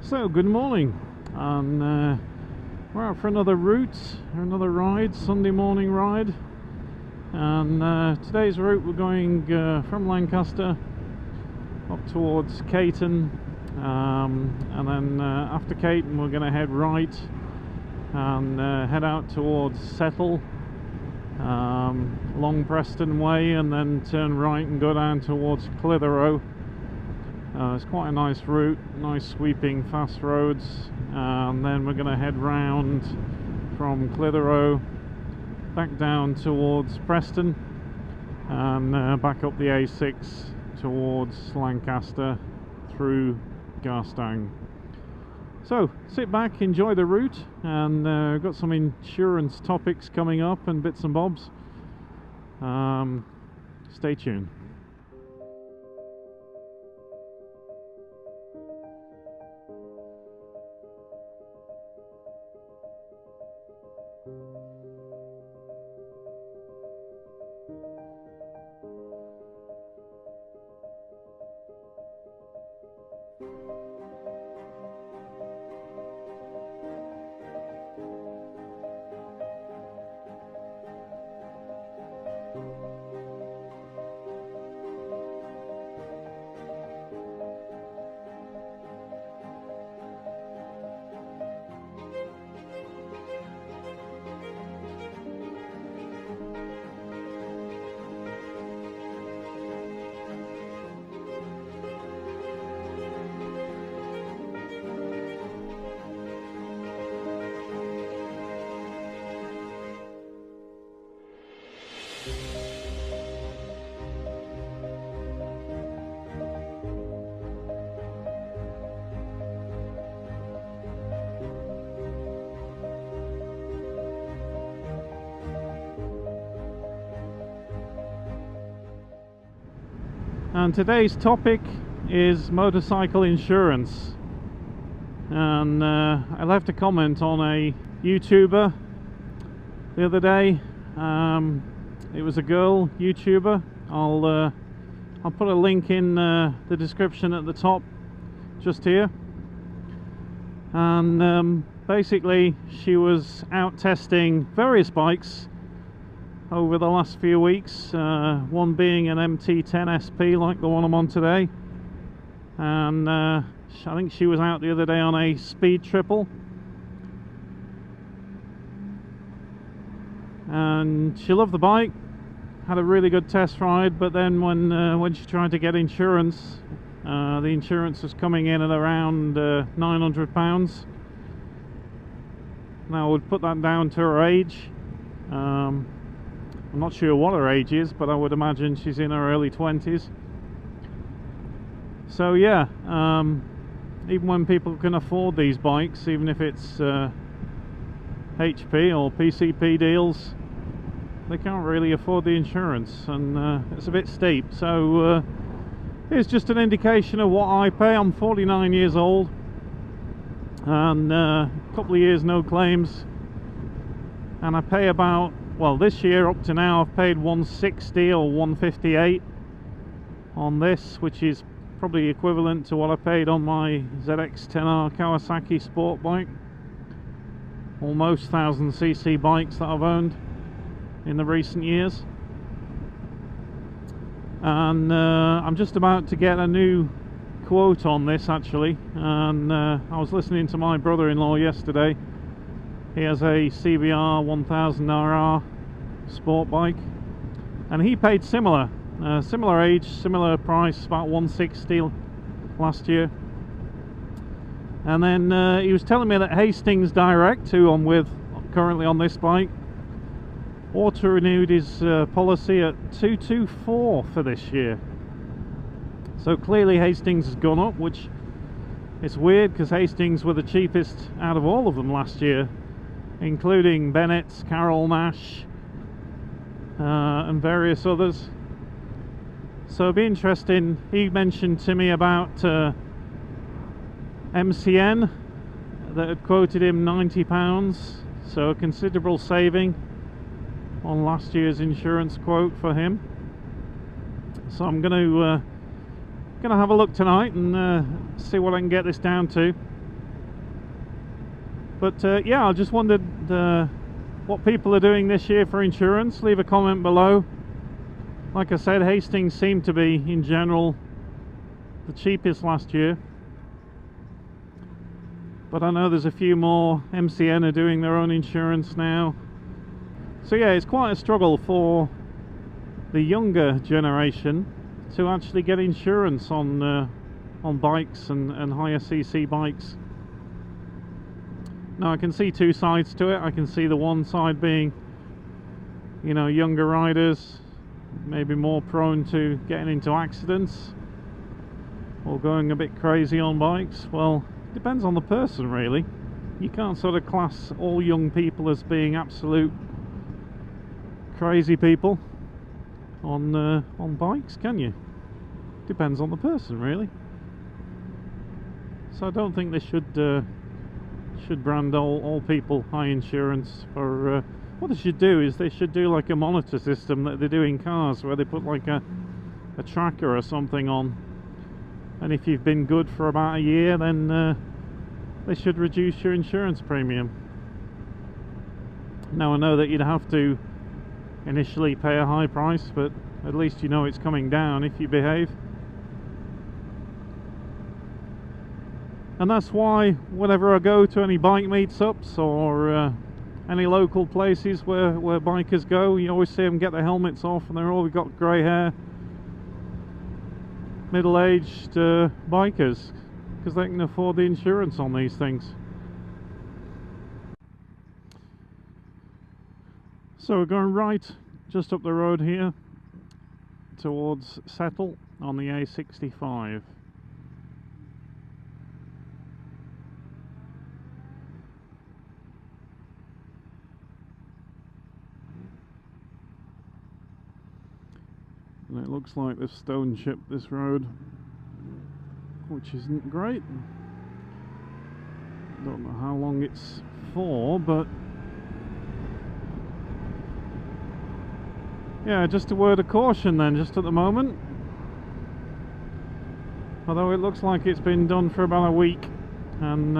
So, good morning, and we're out for another route, another ride, Sunday morning ride. And today's route, we're going from Lancaster up towards Caton, and then after Caton we're going to head right and head out towards Settle, along Preston Way, and then turn right and go down towards Clitheroe. It's quite a nice route, nice sweeping fast roads, and then we're going to head round from Clitheroe back down towards Preston and back up the A6 towards Lancaster through Garstang. So sit back, enjoy the route, and we've got some insurance topics coming up and bits and bobs. Stay tuned. And today's topic is motorcycle insurance, and I left a comment on a YouTuber the other day. It was a girl YouTuber. I'll put a link in the description at the top just here, and basically she was out testing various bikes over the last few weeks, one being an MT10 SP like the one I'm on today, and I think she was out the other day on a speed triple, and she loved the bike, had a really good test ride, but then when she tried to get insurance, the insurance was coming in at around £900. Now I would put that down to her age. I'm not sure what her age is, but I would imagine she's in her early 20s. So yeah, even when people can afford these bikes, even if it's HP or PCP deals, they can't really afford the insurance, and it's a bit steep. So here's just an indication of what I pay. I'm 49 years old, and a couple of years no claims, and I pay about, well, this year up to now I've paid 160 or 158 on this, which is probably equivalent to what I paid on my ZX-10R Kawasaki sport bike. Almost 1000cc bikes that I've owned in the recent years. And I'm just about to get a new quote on this actually, and I was listening to my brother-in-law yesterday. He has a CBR 1000RR sport bike, and he paid similar age, similar price, about 160 last year. And then he was telling me that Hastings Direct, who I'm with currently on this bike, auto-renewed his policy at 224 for this year. So clearly Hastings has gone up, which is weird because Hastings were the cheapest out of all of them last year, including Bennett's, Carroll Nash, and various others. So it'd be interesting. He mentioned to me about MCN that had quoted him £90, so a considerable saving on last year's insurance quote for him. So I'm going to have a look tonight and see what I can get this down to. But yeah, I just wondered what people are doing this year for insurance. Leave a comment below. Like I said, Hastings seemed to be, in general, the cheapest last year. But I know there's a few more. MCN are doing their own insurance now. So yeah, it's quite a struggle for the younger generation to actually get insurance on bikes and higher CC bikes. Now I can see two sides to it. I can see the one side being, you know, younger riders, maybe more prone to getting into accidents or going a bit crazy on bikes. Well, it depends on the person really. You can't sort of class all young people as being absolute crazy people on bikes, can you? Depends on the person really. So I don't think they should brand all people high insurance. For what they should do is they should do like a monitor system that they do in cars, where they put like a tracker or something on, and if you've been good for about a year, then they should reduce your insurance premium. Now I know that you'd have to initially pay a high price, but at least you know it's coming down if you behave. And that's why whenever I go to any bike meetups or any local places where bikers go, you always see them get their helmets off, and they're all got grey hair, middle-aged bikers, because they can afford the insurance on these things. So we're going right just up the road here towards Settle on the A65. And it looks like they've stone chipped this road, which isn't great. Don't know how long it's for, but yeah, just a word of caution then, just at the moment. Although it looks like it's been done for about a week, and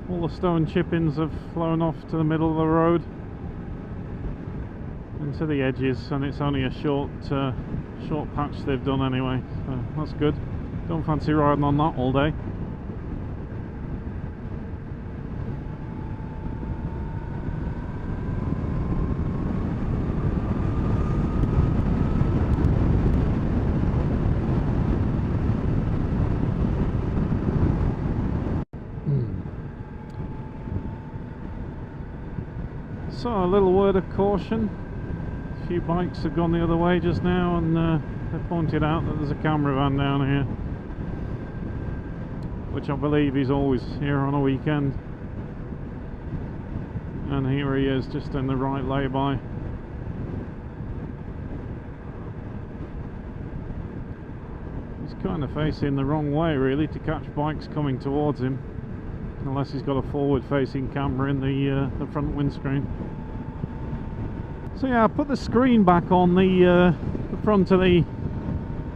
all the stone chippings have flown off to the middle of the road into the edges, and it's only a short patch they've done anyway, so that's good. Don't fancy riding on that all day. So a little word of caution. A few bikes have gone the other way just now, and they pointed out that there's a camera van down here, which I believe is always here on a weekend. And here he is, just in the right lay-by. He's kind of facing the wrong way really to catch bikes coming towards him, unless he's got a forward-facing camera in the front windscreen. So yeah, I put the screen back on the front of the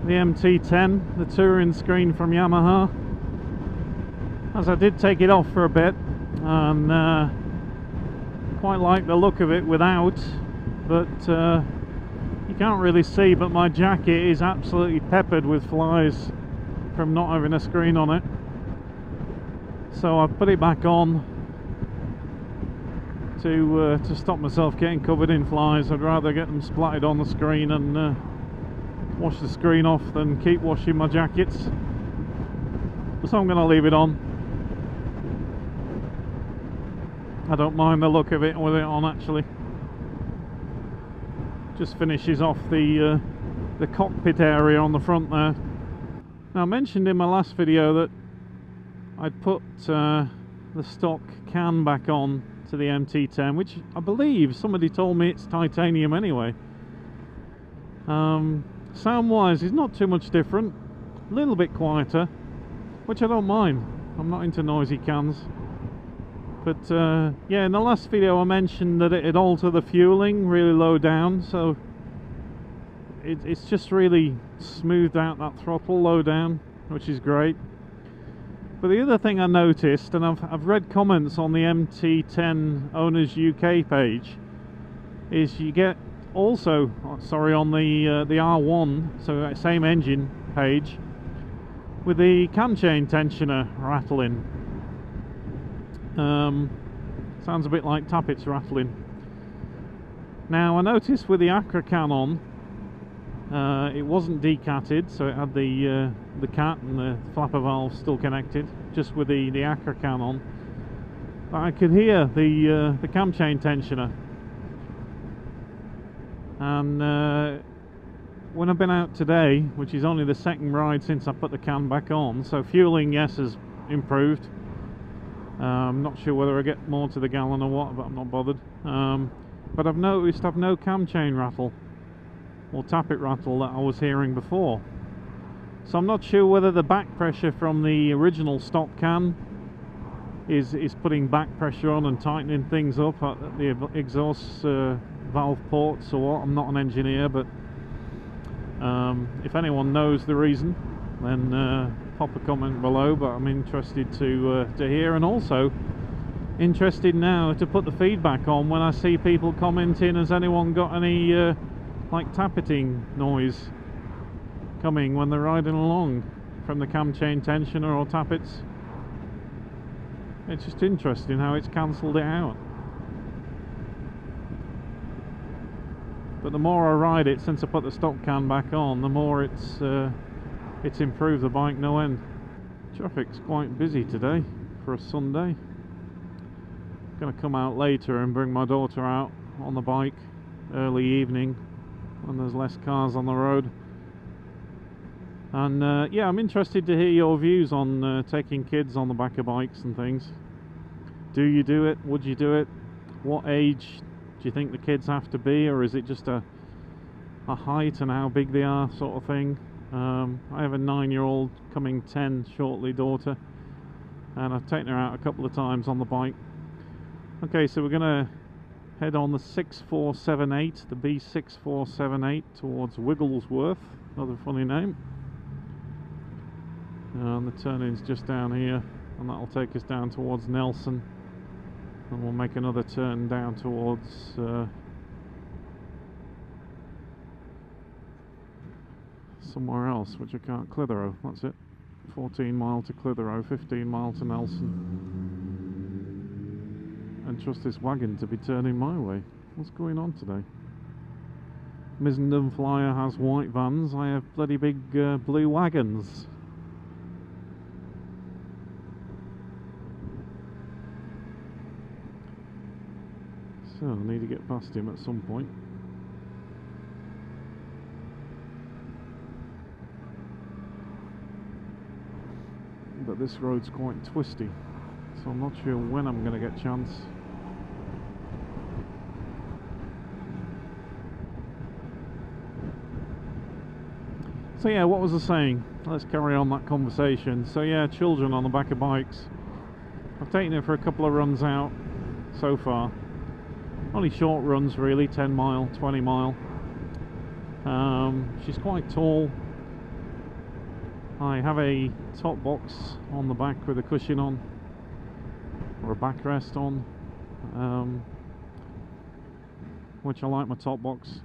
MT10, the touring screen from Yamaha, as I did take it off for a bit, and quite like the look of it without, but you can't really see, but my jacket is absolutely peppered with flies from not having a screen on it. So I've put it back on to stop myself getting covered in flies. I'd rather get them splattered on the screen and wash the screen off than keep washing my jackets. So I'm going to leave it on. I don't mind the look of it with it on, actually. Just finishes off the cockpit area on the front there. Now I mentioned in my last video that I'd put the stock can back on to the MT10, which I believe somebody told me it's titanium anyway. Sound wise it's not too much different, a little bit quieter, which I don't mind. I'm not into noisy cans. But yeah, in the last video I mentioned that it'd alter the fueling really low down, so it's just really smoothed out that throttle low down, which is great. But the other thing I noticed, and I've read comments on the MT10 Owners UK page, is you get also, sorry, on the R1, so that same engine page, with the cam chain tensioner rattling. Sounds a bit like tappets rattling. Now I noticed with the Acra Canon, it wasn't decatted, so it had the cat and the flapper valve still connected, just with the Acra Canon. But I could hear the cam chain tensioner. And when I've been out today, which is only the second ride since I put the can back on, so fueling, yes, has improved. I'm not sure whether I get more to the gallon or what, but I'm not bothered. But I've noticed I've no cam chain rattle or tappet rattle that I was hearing before. So I'm not sure whether the back pressure from the original stock can is putting back pressure on and tightening things up at the exhaust valve ports or what. I'm not an engineer, but if anyone knows the reason, then pop a comment below. But I'm interested to hear, and also interested now to put the feedback on when I see people commenting. Has anyone got any like tappeting noise coming when they're riding along from the cam chain tensioner or tappets? It's just interesting how it's cancelled it out. But the more I ride it since I put the stock can back on, the more it's improved the bike no end. Traffic's quite busy today for a Sunday. Going to come out later and bring my daughter out on the bike early evening when there's less cars on the road. And yeah, I'm interested to hear your views on taking kids on the back of bikes and things. Do you do it? Would you do it? What age do you think the kids have to be, or is it just a height and how big they are sort of thing? I have a 9-year-old coming 10 shortly daughter, and I've taken her out a couple of times on the bike. Okay, so we're going to head on the 6478, the B6478, towards Wigglesworth, another funny name. And the turning's just down here, and that'll take us down towards Nelson, and we'll make another turn down towards somewhere else, which I can't. Clitheroe, that's it. 14 mile to Clitheroe, 15 mile to Nelson. And trust this wagon to be turning my way. What's going on today? Missenden Flyer has white vans, I have bloody big blue wagons. So I need to get past him at some point. But this road's quite twisty, so I'm not sure when I'm going to get a chance. So yeah, what was I saying? Let's carry on that conversation. So yeah, children on the back of bikes. I've taken her for a couple of runs out so far. Only short runs really, 10 mile, 20 mile. She's quite tall. I have a top box on the back with a cushion on, or a backrest on, which I like my top box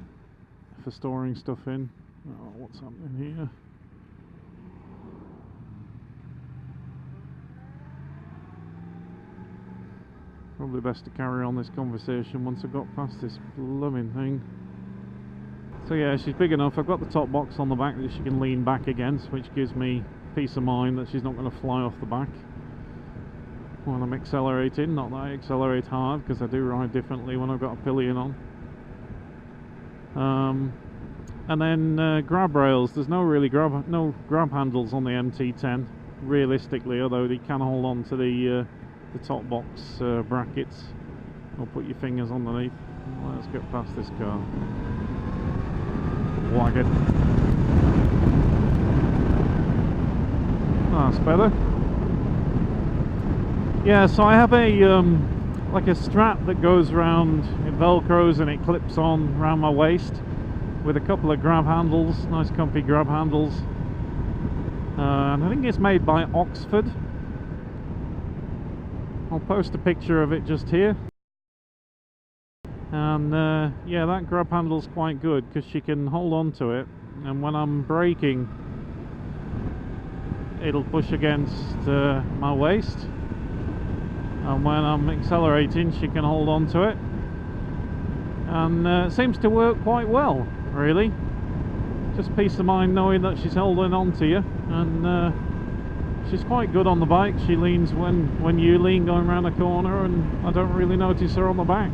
for storing stuff in. Oh, what's happening here? Probably best to carry on this conversation once I got past this blooming thing. So yeah, she's big enough. I've got the top box on the back that she can lean back against, which gives me peace of mind that she's not going to fly off the back when I'm accelerating. Not that I accelerate hard, because I do ride differently when I've got a pillion on. And then grab rails. There's no grab handles on the MT10 realistically, although they can hold on to the top box brackets or put your fingers underneath. Let's get past this car. Wagon. That's better. Yeah, so I have a like a strap that goes around, it velcros and it clips on around my waist with a couple of grab handles, nice comfy grab handles. And I think it's made by Oxford. I'll post a picture of it just here. And yeah, that grab handle's quite good because she can hold on to it, and when I'm braking it'll push against my waist, and when I'm accelerating she can hold on to it, and it seems to work quite well, really. Just peace of mind knowing that she's holding on to you, and she's quite good on the bike. She leans when you lean going around a corner, and I don't really notice her on the back.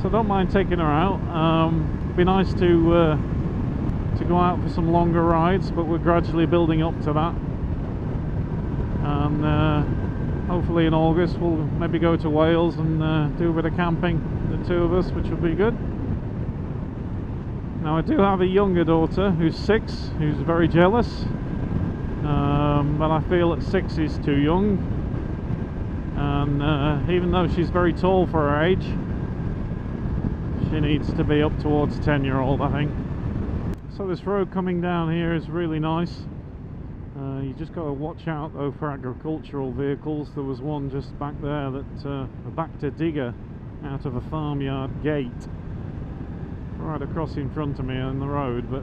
So I don't mind taking her out. It'd be nice to go out for some longer rides, but we're gradually building up to that. And hopefully in August we'll maybe go to Wales and do a bit of camping, the two of us, which will be good. Now I do have a younger daughter who's 6, who's very jealous, but I feel that 6 is too young, and even though she's very tall for her age, she needs to be up towards 10-year-old, I think. So this road coming down here is really nice. You just got to watch out though for agricultural vehicles. There was one just back there that backed a digger out of a farmyard gate right across in front of me on the road, but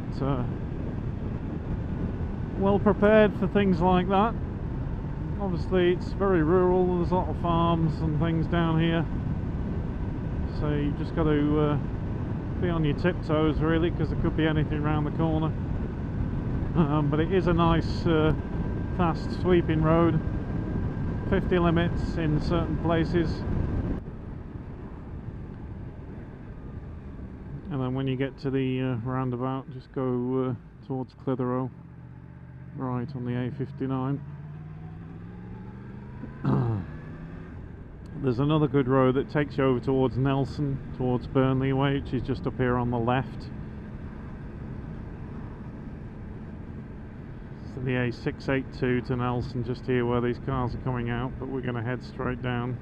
well prepared for things like that. Obviously it's very rural, there's a lot of farms and things down here, so you just got to be on your tiptoes really, because there could be anything around the corner. But it is a nice fast sweeping road, 50 limits in certain places, and then when you get to the roundabout just go towards Clitheroe, right on the A59. There's another good road that takes you over towards Nelson, towards Burnley way, which is just up here on the left. So the A682 to Nelson, just here where these cars are coming out, but we're going to head straight down.